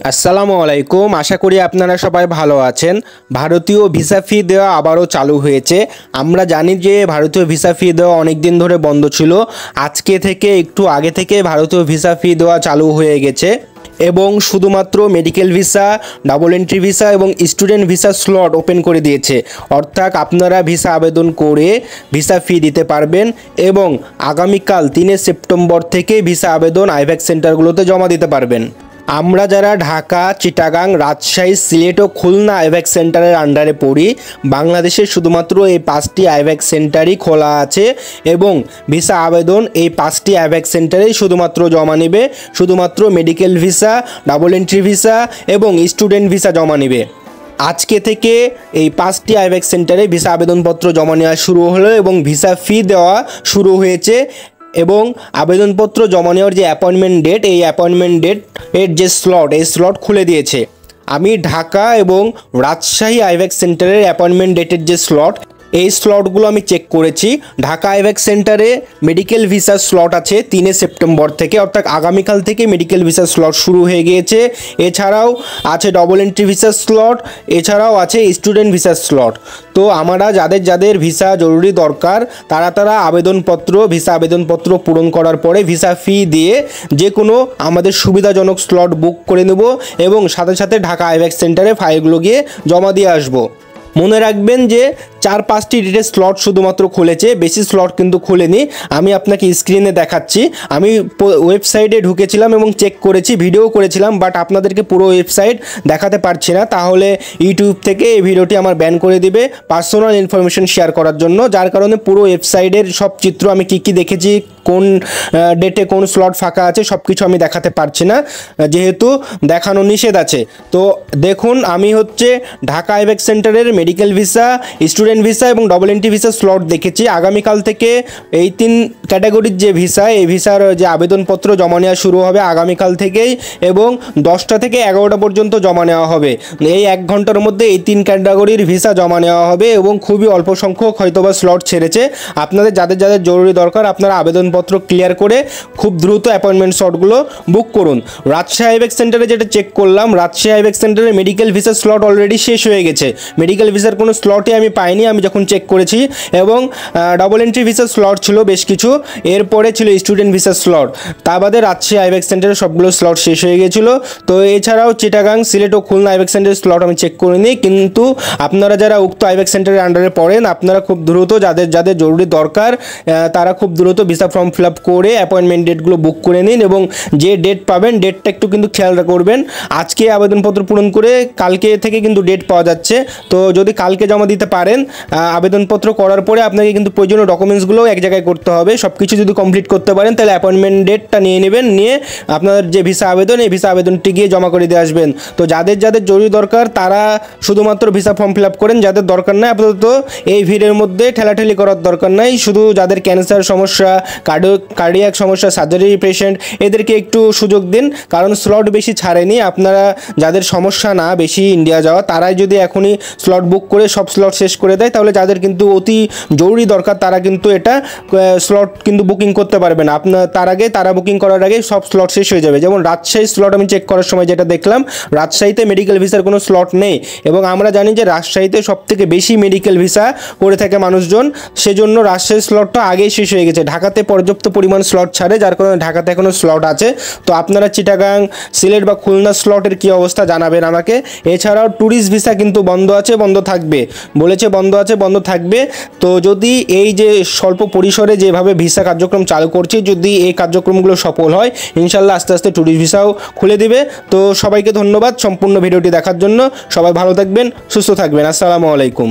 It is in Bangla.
আসসালামু আলাইকুম। আশা করি আপনারা সবাই ভালো আছেন। ভারতীয় ভিসা ফি দেওয়া আবারও চালু হয়েছে। আমরা জানি যে ভারতীয় ভিসা ফি দেওয়া অনেক দিন ধরে বন্ধ ছিল। আজকে থেকে একটু আগে থেকে ভারতীয় ভিসা ফি দেওয়া চালু হয়ে গেছে এবং শুধুমাত্র medical visa, double entry visa এবং স্টুডেন্ট ভিসা স্লট ওপেন করে দিয়েছে। অর্থাৎ আপনারা ভিসা আবেদন করে ভিসা ফি দিতে পারবেন এবং আগামীকাল 3 সেপ্টেম্বর থেকে ভিসা আবেদন আইভ্যাক সেন্টারগুলোতে জমা দিতে পারবেন। আমরা যারা ঢাকা, চিটাগাং, রাজশাহী, সিলেট ও খুলনা আইভ্যাক সেন্টারের আন্ডারে পড়ি, বাংলাদেশে শুধুমাত্র এই 5টি আইভ্যাক সেন্টারই খোলা আছে এবং ভিসা আবেদন এই 5টি আইভ্যাক সেন্টারেই শুধুমাত্র জমা নেবে। শুধুমাত্র medical visa, double entry visa এবং স্টুডেন্ট ভিসা জমা নেবে। আজকে থেকে এই 5টি আইভ্যাক সেন্টারে ভিসা আবেদনপত্র জমা নেওয়া শুরু হলো এবং ভিসা ফি দেওয়া শুরু হয়েছে এবং আবেদনপত্র জমা নেওয়ার যে অ্যাপয়েন্টমেন্ট ডেট, এই অ্যাপয়েন্টমেন্ট ডেটের যে স্লট, এই স্লট খুলে দিয়েছে। আমি ঢাকা এবং রাজশাহী আইভ্যাক সেন্টারের অ্যাপয়েন্টমেন্ট ডেটের যে স্লট, এই স্লটগুলো আমি চেক করেছি। ঢাকা আইভ্যাক সেন্টারে মেডিকেল ভিসার স্লট আছে 3 সেপ্টেম্বর থেকে, অর্থাৎ আগামীকাল থেকে মেডিকেল ভিসার স্লট শুরু হয়ে গিয়েছে। এছাড়াও আছে ডবল এন্ট্রি ভিসার স্লট, এছাড়াও আছে স্টুডেন্ট ভিসার স্লট। তো আমরা যাদের যাদের ভিসা জরুরি দরকার তারা ভিসা আবেদনপত্র পূরণ করার পরে ভিসা ফি দিয়ে যে কোনো আমাদের সুবিধাজনক স্লট বুক করে নেব এবং সাথে সাথে ঢাকা আইভ্যাক সেন্টারে ফাইলগুলো গিয়ে জমা দিয়ে আসবো। মনে রাখবেন যে 4-5টি ডেটের স্লট শুধুমাত্র খুলেছে, বেশি স্লট কিন্তু খুলেনি। আমি আপনাকে স্ক্রিনে দেখাচ্ছি। আমি ওয়েবসাইটে ঢুকেছিলাম এবং চেক করেছি, ভিডিও করেছিলাম, বাট আপনাদেরকে পুরো ওয়েবসাইট দেখাতে পারছি না, তাহলে ইউটিউব থেকে এই ভিডিওটি আমার ব্যান করে দিবে পার্সোনাল ইনফরমেশন শেয়ার করার জন্য। যার কারণে পুরো ওয়েবসাইটের সব চিত্র, আমি কী দেখেছি, কোন ডেটে কোন স্লট ফাঁকা আছে, সব কিছু আমি দেখাতে পারছি না, যেহেতু দেখানো নিষেধ আছে। তো দেখুন, আমি ঢাকা আইভ্যাক সেন্টারের মেডিকেল ভিসা, স্টুডেন্ট ভিসা এবং ডবল এন্ট্রি ভিসা স্লট দেখেছি। আগামীকাল থেকে এই 3 ক্যাটাগরির যে ভিসা, এই ভিসার যে আবেদনপত্র জমা নেওয়া শুরু হবে আগামীকাল থেকেই এবং 10টা থেকে 11টা পর্যন্ত জমা নেওয়া হবে। এই 1 ঘন্টার মধ্যে এই 3 ক্যাটাগরির ভিসা জমা নেওয়া হবে এবং খুবই অল্প সংখ্যক হয়তোবা স্লট ছেড়েছে। আপনাদের যাদের যাদের জরুরি দরকার, আপনারা আবেদনপত্র ক্লিয়ার করে খুব দ্রুত অ্যাপয়েন্টমেন্ট স্লটগুলো বুক করুন। রাজশাহী আইভ্যাক সেন্টারে যেটা চেক করলাম, রাজশাহী আইভ্যাক সেন্টারে মেডিকেল ভিসার স্লট অলরেডি শেষ হয়ে গেছে। মেডিকেল ভিসার কোনো স্লটই আমি পাইনি আমি যখন চেক করেছি এবং ডবল এন্ট্রি ভিসার স্লট ছিল বেশ কিছু, এরপরে ছিল স্টুডেন্ট ভিসার স্লট। তা বাদে রাজশাহী আইভ্যাক সেন্টারে সবগুলো স্লট শেষ হয়ে গিয়েছিলো। তো এছাড়াও চিটাগাং, সিলেট ও খুলনা আইভ্যাক সেন্টারের স্লট আমি চেক করিনি। কিন্তু আপনারা যারা উক্ত আইভ্যাক সেন্টারের আন্ডারে পড়েন, আপনারা খুব দ্রুত যাদের যাদের জরুরি দরকার তারা খুব দ্রুত ভিসা ফর্ম ফিল আপ করে অ্যাপয়েন্টমেন্ট ডেটগুলো বুক করে নিন এবং যে ডেট পাবেন ডেটটা একটু কিন্তু খেয়াল করবেন। আজকে আবেদনপত্র পূরণ করে কালকে থেকে কিন্তু ডেট পাওয়া যাচ্ছে। তো যদি কালকে জমা দিতে পারেন, আবেদনপত্র করার পরে আপনাকে কিন্তু প্রয়োজনীয় ডকুমেন্টসগুলো এক জায়গায় করতে হবে। সব কিছু যদি কমপ্লিট করতে পারেন তাহলে অ্যাপয়েন্টমেন্ট ডেটটা নিয়ে নেবেন, নিয়ে আপনার যে ভিসা আবেদন, এই ভিসা আবেদনটি গিয়ে জমা করে দিয়ে আসবেন। তো যাদের যাদের জরুরি দরকার তারা শুধুমাত্র ভিসা ফর্ম ফিল আপ করেন, যাদের দরকার নাই আপাতত এই ভিড়ের মধ্যে ঠেলাঠেলি করার দরকার নাই। শুধু যাদের ক্যান্সার সমস্যা, কার্ডিয়াক সমস্যা, সার্জারি পেশেন্ট, এদেরকে একটু সুযোগ দিন, কারণ স্লট বেশি ছাড়েনি। আপনারা যাদের সমস্যা না বেশি ইন্ডিয়া যাওয়া, তারাই যদি এখনই স্লট বুক করে সব স্লট শেষ করে দেয়, তাহলে যাদের কিন্তু অতি জরুরি দরকার তারা কিন্তু এটা স্লট কিন্তু বুকিং করতে পারবে না। তারা বুকিং করার আগে সব স্লট শেষ হয়ে যাবে। যেমন রাজশাহী স্লট আমি চেক করার সময় যেটা দেখলাম, রাজশাহীতে মেডিকেল ভিসার কোনো স্লট নেই এবং আমরা জানি যে রাজশাহীতে সবথেকে বেশি মেডিকেল ভিসা করে থাকে মানুষজন, সেজন্য রাজশাহী স্লটটা আগেই শেষ হয়ে গেছে। ঢাকাতে পর্যাপ্ত পরিমাণ স্লট ছাড়ে, যার কারণে ঢাকাতে এখনও স্লট আছে। তো আপনারা চিটাগাং, সিলেট বা খুলনা স্লটের কী অবস্থা জানাবেন আমাকে। এছাড়াও ট্যুরিস্ট ভিসা কিন্তু বন্ধ আছে, বন্ধ থাকবে বলেছে, বন্ধ আছে, বন্ধ থাকবে। তো যদি এই যে স্বল্প পরিসরে যেভাবে ভিসা কার্যক্রম চালু করছে, যদি এই কার্যক্রমগুলো সফল হয়, ইনশাল্লাহ আস্তে আস্তে ট্যুরিস্ট ভিসাও খুলে দিবে। তো সবাইকে ধন্যবাদ সম্পূর্ণ ভিডিওটি দেখার জন্য। সবাই ভালো থাকবেন, সুস্থ থাকবেন। আসসালামু আলাইকুম।